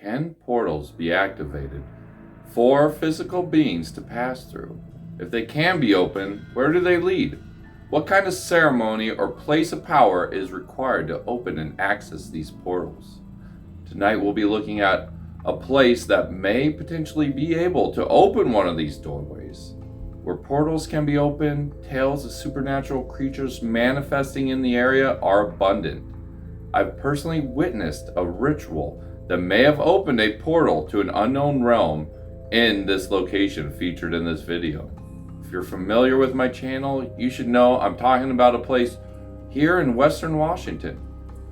Can portals be activated for physical beings to pass through? If they can be opened, where do they lead? What kind of ceremony or place of power is required to open and access these portals? Tonight we'll be looking at a place that may potentially be able to open one of these doorways. Where portals can be opened, tales of supernatural creatures manifesting in the area are abundant. I've personally witnessed a ritual that may have opened a portal to an unknown realm in this location featured in this video. If you're familiar with my channel, you should know I'm talking about a place here in Western Washington.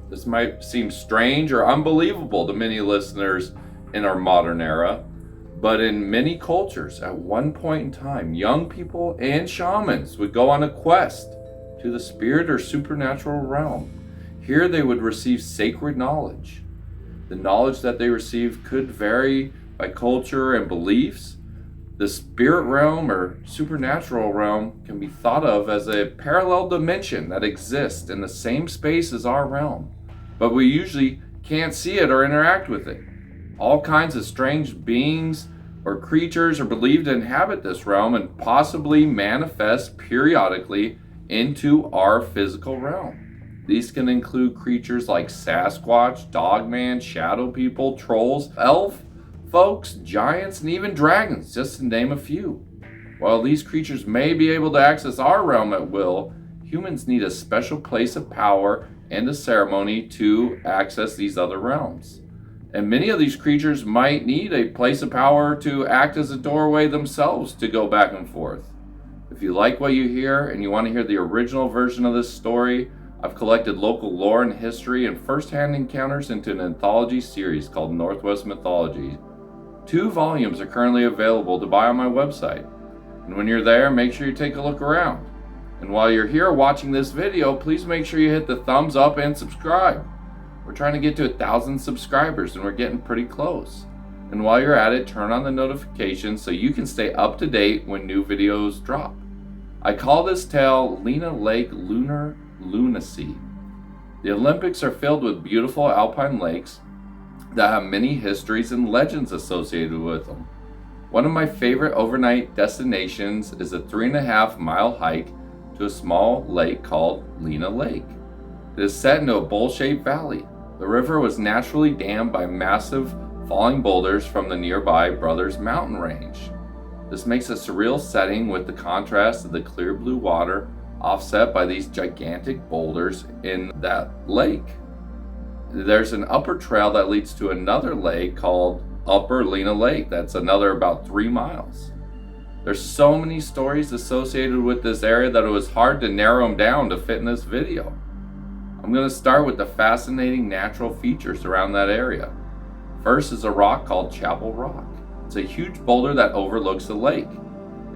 This might seem strange or unbelievable to many listeners in our modern era, but in many cultures, at one point in time, young people and shamans would go on a quest to the spirit or supernatural realm. Here they would receive sacred knowledge. The knowledge that they received could vary by culture and beliefs. The spirit realm or supernatural realm can be thought of as a parallel dimension that exists in the same space as our realm, but we usually can't see it or interact with it. All kinds of strange beings or creatures are believed to inhabit this realm and possibly manifest periodically into our physical realm. These can include creatures like Sasquatch, Dogman, Shadow People, Trolls, Elf folks, giants, and even dragons, just to name a few. While these creatures may be able to access our realm at will, humans need a special place of power and a ceremony to access these other realms. And many of these creatures might need a place of power to act as a doorway themselves to go back and forth. If you like what you hear and you want to hear the original version of this story, I've collected local lore and history and first-hand encounters into an anthology series called Northwest Mythology. 2 volumes are currently available to buy on my website. And when you're there, make sure you take a look around. And while you're here watching this video, please make sure you hit the thumbs up and subscribe. We're trying to get to 1,000 subscribers and we're getting pretty close. And while you're at it, turn on the notifications so you can stay up to date when new videos drop. I call this tale Lena Lake Lunar Lunacy. The Olympics are filled with beautiful alpine lakes that have many histories and legends associated with them. One of my favorite overnight destinations is a 3.5-mile hike to a small lake called Lena Lake. It is set into a bowl-shaped valley. The river was naturally dammed by massive falling boulders from the nearby Brothers Mountain Range. This makes a surreal setting with the contrast of the clear blue water offset by these gigantic boulders in that lake. There's an upper trail that leads to another lake called Upper Lena Lake. That's another about 3 miles. There's so many stories associated with this area that it was hard to narrow them down to fit in this video. I'm going to start with the fascinating natural features around that area. First is a rock called Chapel Rock. It's a huge boulder that overlooks the lake.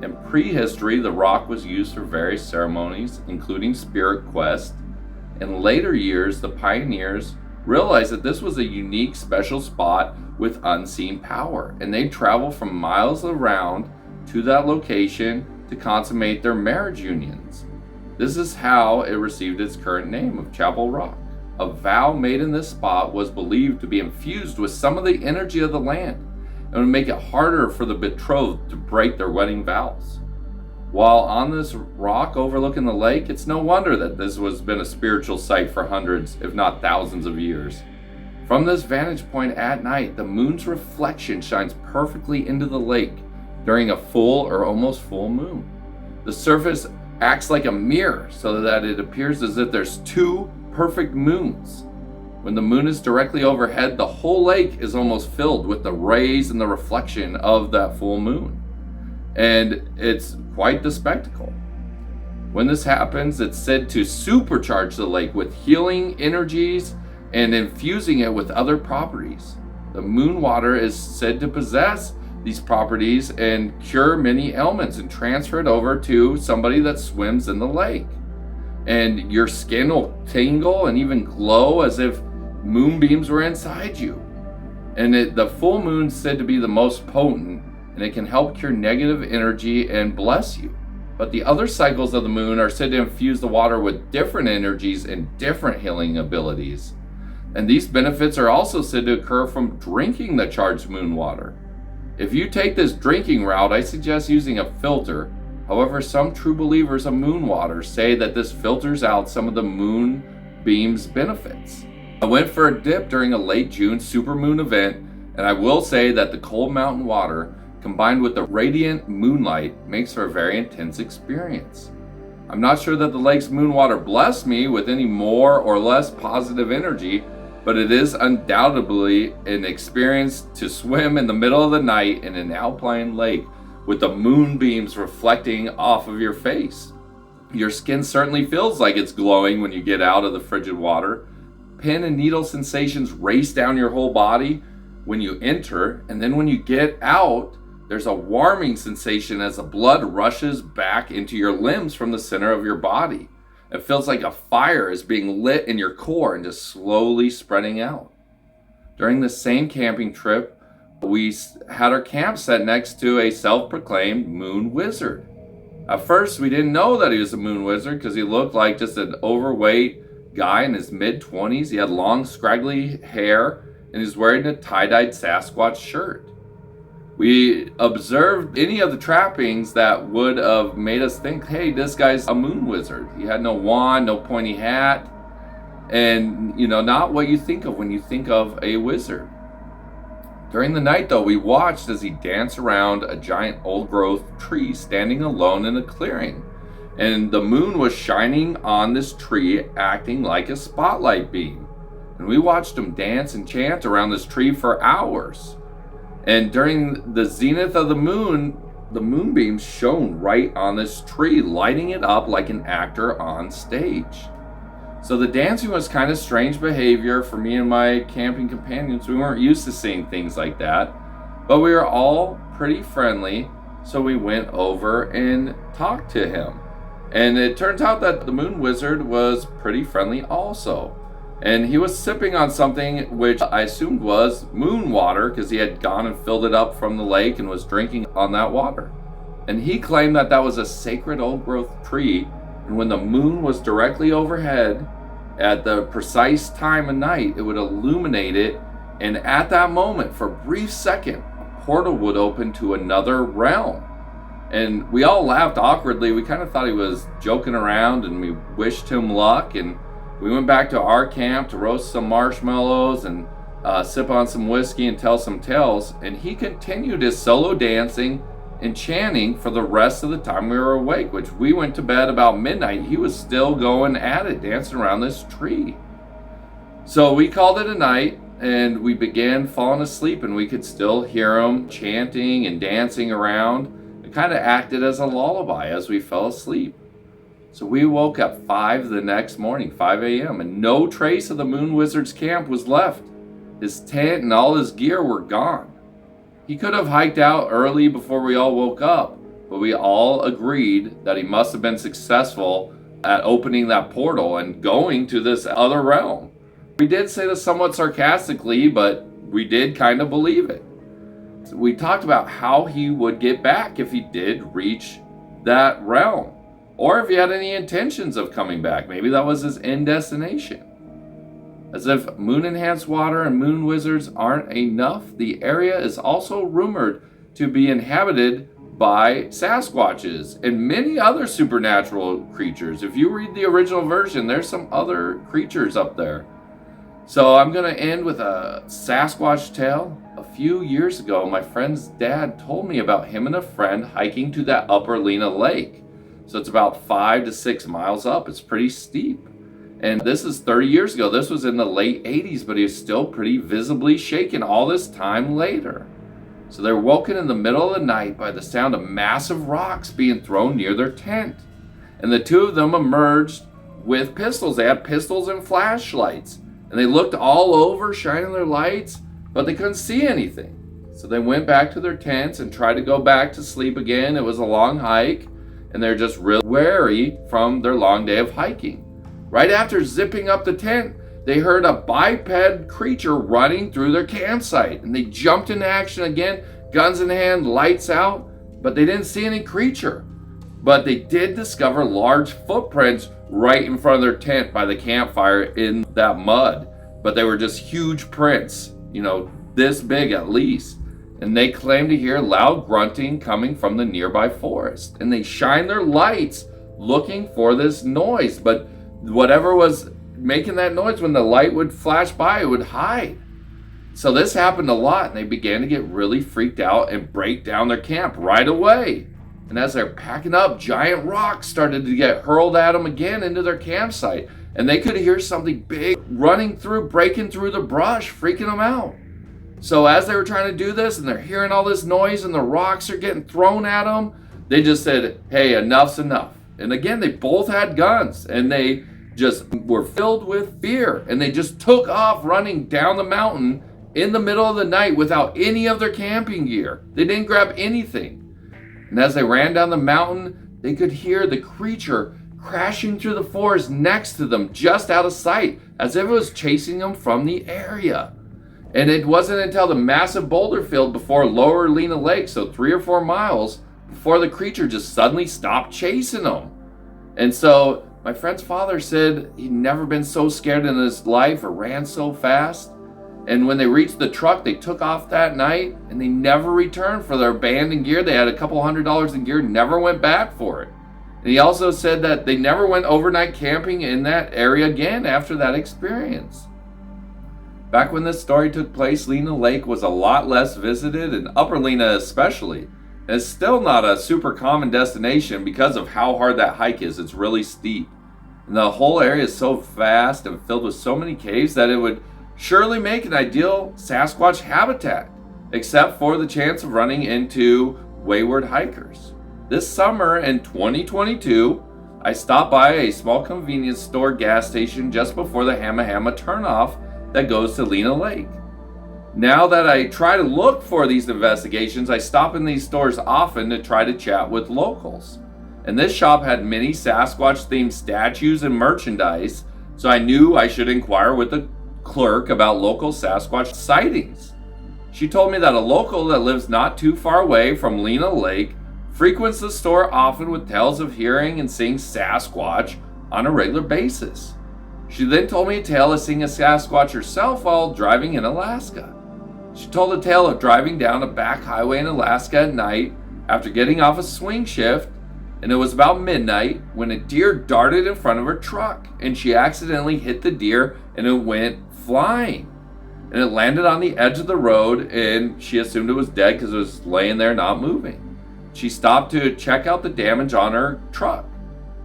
In prehistory, the rock was used for various ceremonies, including spirit quests. In later years, the pioneers realized that this was a unique, special spot with unseen power, and they'd travel from miles around to that location to consummate their marriage unions. This is how it received its current name of Chapel Rock. A vow made in this spot was believed to be infused with some of the energy of the land and would make it harder for the betrothed to break their wedding vows. While on this rock overlooking the lake, it's no wonder that this has been a spiritual site for hundreds, if not thousands of years. From this vantage point at night, the moon's reflection shines perfectly into the lake during a full or almost full moon. The surface acts like a mirror so that it appears as if there's 2 perfect moons. When the moon is directly overhead, the whole lake is almost filled with the rays and the reflection of that full moon. And it's quite the spectacle. When this happens, it's said to supercharge the lake with healing energies and infusing it with other properties. The moon water is said to possess these properties and cure many ailments and transfer it over to somebody that swims in the lake. And your skin will tingle and even glow as if moonbeams were inside you. And the full moon is said to be the most potent, and it can help cure negative energy and bless you. But the other cycles of the moon are said to infuse the water with different energies and different healing abilities. And these benefits are also said to occur from drinking the charged moon water. If you take this drinking route, I suggest using a filter. However, some true believers of moon water say that this filters out some of the moonbeam's benefits. I went for a dip during a late June supermoon event, and I will say that the cold mountain water combined with the radiant moonlight makes for a very intense experience. I'm not sure that the lake's moon water blessed me with any more or less positive energy, but it is undoubtedly an experience to swim in the middle of the night in an alpine lake with the moonbeams reflecting off of your face. Your skin certainly feels like it's glowing when you get out of the frigid water. Pin and needle sensations race down your whole body when you enter, and then when you get out, there's a warming sensation as the blood rushes back into your limbs from the center of your body. It feels like a fire is being lit in your core and just slowly spreading out. During the same camping trip, we had our camp set next to a self-proclaimed moon wizard. At first, we didn't know that he was a moon wizard because he looked like just an overweight guy in his mid-20s. He had long, scraggly hair, and he's wearing a tie-dyed Sasquatch shirt. We observed any of the trappings that would have made us think, hey, this guy's a moon wizard. He had no wand, no pointy hat, and, not what you think of when you think of a wizard. During the night, though, we watched as he danced around a giant old-growth tree standing alone in a clearing. And the moon was shining on this tree, acting like a spotlight beam. And we watched him dance and chant around this tree for hours. And during the zenith of the moonbeams shone right on this tree, lighting it up like an actor on stage. So the dancing was kind of strange behavior for me and my camping companions. We weren't used to seeing things like that, but we were all pretty friendly, so we went over and talked to him. And it turns out that the moon wizard was pretty friendly also. And he was sipping on something which I assumed was moon water because he had gone and filled it up from the lake and was drinking on that water. And he claimed that that was a sacred old-growth tree, and when the moon was directly overhead at the precise time of night, it would illuminate it, and at that moment, for a brief second, a portal would open to another realm. And we all laughed awkwardly. We kind of thought he was joking around, and we wished him luck, and we went back to our camp to roast some marshmallows and sip on some whiskey and tell some tales. And he continued his solo dancing and chanting for the rest of the time we were awake, which we went to bed about midnight. He was still going at it, dancing around this tree. So we called it a night, and we began falling asleep, and we could still hear him chanting and dancing around. It kind of acted as a lullaby as we fell asleep. So we woke up 5 the next morning, 5 a.m., and no trace of the moon wizard's camp was left. His tent and all his gear were gone. He could have hiked out early before we all woke up, but we all agreed that he must have been successful at opening that portal and going to this other realm. We did say this somewhat sarcastically, but we did kind of believe it. So we talked about how he would get back if he did reach that realm, or if he had any intentions of coming back. Maybe that was his end destination. As if moon-enhanced water and moon wizards aren't enough, the area is also rumored to be inhabited by Sasquatches and many other supernatural creatures. If you read the original version, there's some other creatures up there. So I'm going to end with a Sasquatch tale. A few years ago, my friend's dad told me about him and a friend hiking to that upper Lena Lake. So it's about 5 to 6 miles up. It's pretty steep. And this is 30 years ago. This was in the late 80s, but he was still pretty visibly shaken all this time later. So they're woken in the middle of the night by the sound of massive rocks being thrown near their tent. And the two of them emerged with pistols. They had pistols and flashlights. And they looked all over, shining their lights, but they couldn't see anything. So they went back to their tents and tried to go back to sleep again. It was a long hike, and they're just real wary from their long day of hiking. Right after zipping up the tent, they heard a biped creature running through their campsite, and they jumped into action again, guns in hand, lights out, but they didn't see any creature. But they did discover large footprints right in front of their tent by the campfire in that mud. but they were just huge prints, this big at least. And they claimed to hear loud grunting coming from the nearby forest. And they shined their lights looking for this noise, but whatever was making that noise, when the light would flash by, it would hide. So this happened a lot, and they began to get really freaked out and break down their camp right away. And as they're packing up, giant rocks started to get hurled at them again into their campsite. And they could hear something big breaking through the brush, freaking them out. So as they were trying to do this, and they're hearing all this noise, and the rocks are getting thrown at them, they just said, hey, enough's enough. And again, they both had guns, and they just were filled with fear. And they just took off running down the mountain in the middle of the night without any of their camping gear. They didn't grab anything. And as they ran down the mountain, they could hear the creature crashing through the forest next to them, just out of sight, as if it was chasing them from the area. And it wasn't until the massive boulder field before lower Lena Lake, so 3 or 4 miles, before the creature just suddenly stopped chasing them. And so my friend's father said he'd never been so scared in his life or ran so fast. And when they reached the truck, they took off that night, and they never returned for their abandoned gear. They had a couple $100s in gear, never went back for it. And he also said that they never went overnight camping in that area again after that experience. Back when this story took place, Lena Lake was a lot less visited, and Upper Lena especially. And it's still not a super common destination because of how hard that hike is. It's really steep. And the whole area is so vast and filled with so many caves that it would surely make an ideal Sasquatch habitat, except for the chance of running into wayward hikers. This summer in 2022, I stopped by a small convenience store gas station just before the Hamma Hamma turnoff that goes to Lena Lake. Now that I try to look for these investigations, I stop in these stores often to try to chat with locals. And this shop had many Sasquatch-themed statues and merchandise, so I knew I should inquire with the clerk about local Sasquatch sightings. She told me that a local that lives not too far away from Lena Lake frequents the store often with tales of hearing and seeing Sasquatch on a regular basis. She then told me a tale of seeing a Sasquatch herself while driving in Alaska. She told a tale of driving down a back highway in Alaska at night after getting off a swing shift, and it was about midnight when a deer darted in front of her truck, and she accidentally hit the deer and it went flying. And it landed on the edge of the road, and she assumed it was dead because it was laying there not moving. She stopped to check out the damage on her truck.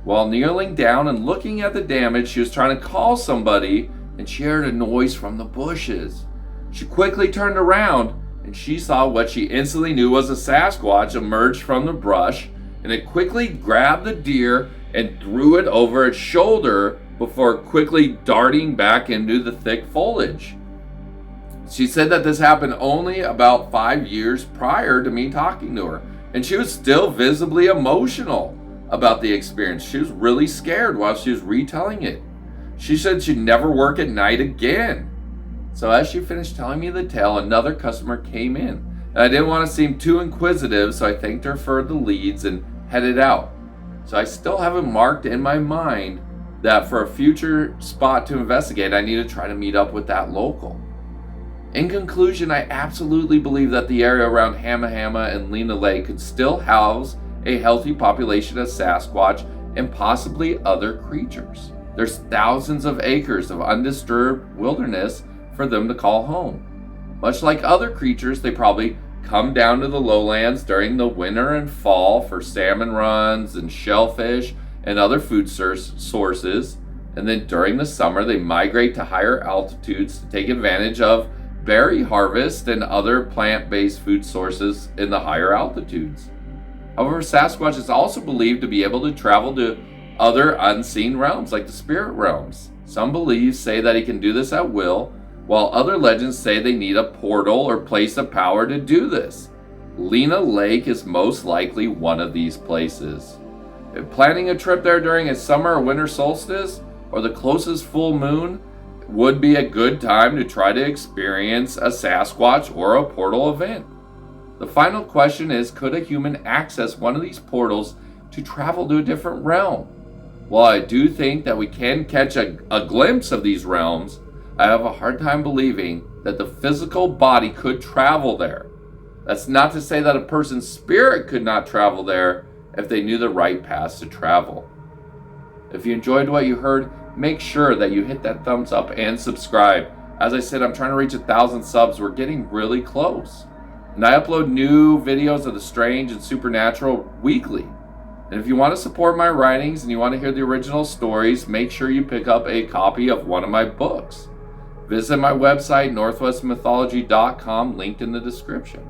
While kneeling down and looking at the damage, she was trying to call somebody, and she heard a noise from the bushes. She quickly turned around, and she saw what she instantly knew was a Sasquatch emerge from the brush, and it quickly grabbed the deer and threw it over its shoulder before quickly darting back into the thick foliage. She said that this happened only about 5 years prior to me talking to her, and she was still visibly emotional about the experience. She was really scared while she was retelling it. She said she'd never work at night again. So as she finished telling me the tale, another customer came in, and I didn't want to seem too inquisitive, so I thanked her for the leads and headed out. So I still have it marked in my mind that for a future spot to investigate, I need to try to meet up with that local. In conclusion, I absolutely believe that the area around Hamma Hamma and Lena Lake could still house a healthy population of Sasquatch and possibly other creatures. There's thousands of acres of undisturbed wilderness for them to call home. Much like other creatures, they probably come down to the lowlands during the winter and fall for salmon runs and shellfish and other food sources, and then during the summer they migrate to higher altitudes to take advantage of berry harvest and other plant-based food sources in the higher altitudes. However, Sasquatch is also believed to be able to travel to other unseen realms like the spirit realms. Some beliefs say that he can do this at will, while other legends say they need a portal or place of power to do this. Lena Lake is most likely one of these places. If planning a trip there during a summer or winter solstice or the closest full moon would be a good time to try to experience a Sasquatch or a portal event. The final question is, could a human access one of these portals to travel to a different realm? While I do think that we can catch a glimpse of these realms, I have a hard time believing that the physical body could travel there. That's not to say that a person's spirit could not travel there if they knew the right paths to travel. If you enjoyed what you heard, make sure that you hit that thumbs up and subscribe. As I said, I'm trying to reach 1,000 subs. We're getting really close. And I upload new videos of the strange and supernatural weekly. And if you want to support my writings and you want to hear the original stories, make sure you pick up a copy of one of my books. Visit my website, northwestmythology.com, linked in the description.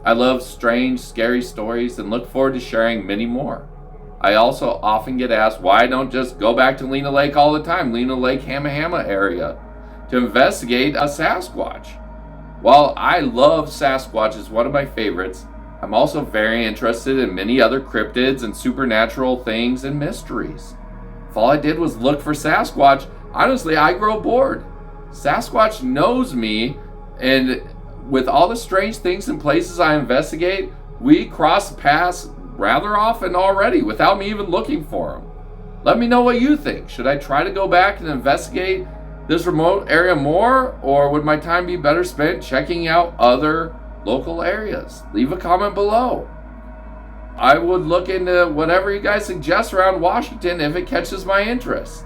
I love strange, scary stories and look forward to sharing many more. I also often get asked why I don't just go back to Lena Lake all the time, Lena Lake, Hamma area, to investigate a Sasquatch. While I love Sasquatch as one of my favorites, I'm also very interested in many other cryptids and supernatural things and mysteries. If all I did was look for Sasquatch, honestly, I grow bored. Sasquatch knows me, and with all the strange things and places I investigate, we cross paths rather often already without me even looking for them. Let me know what you think. Should I try to go back and investigate this remote area more, or would my time be better spent checking out other local areas? Leave a comment below. I would look into whatever you guys suggest around Washington if it catches my interest.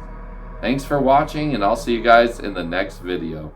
Thanks for watching, and I'll see you guys in the next video.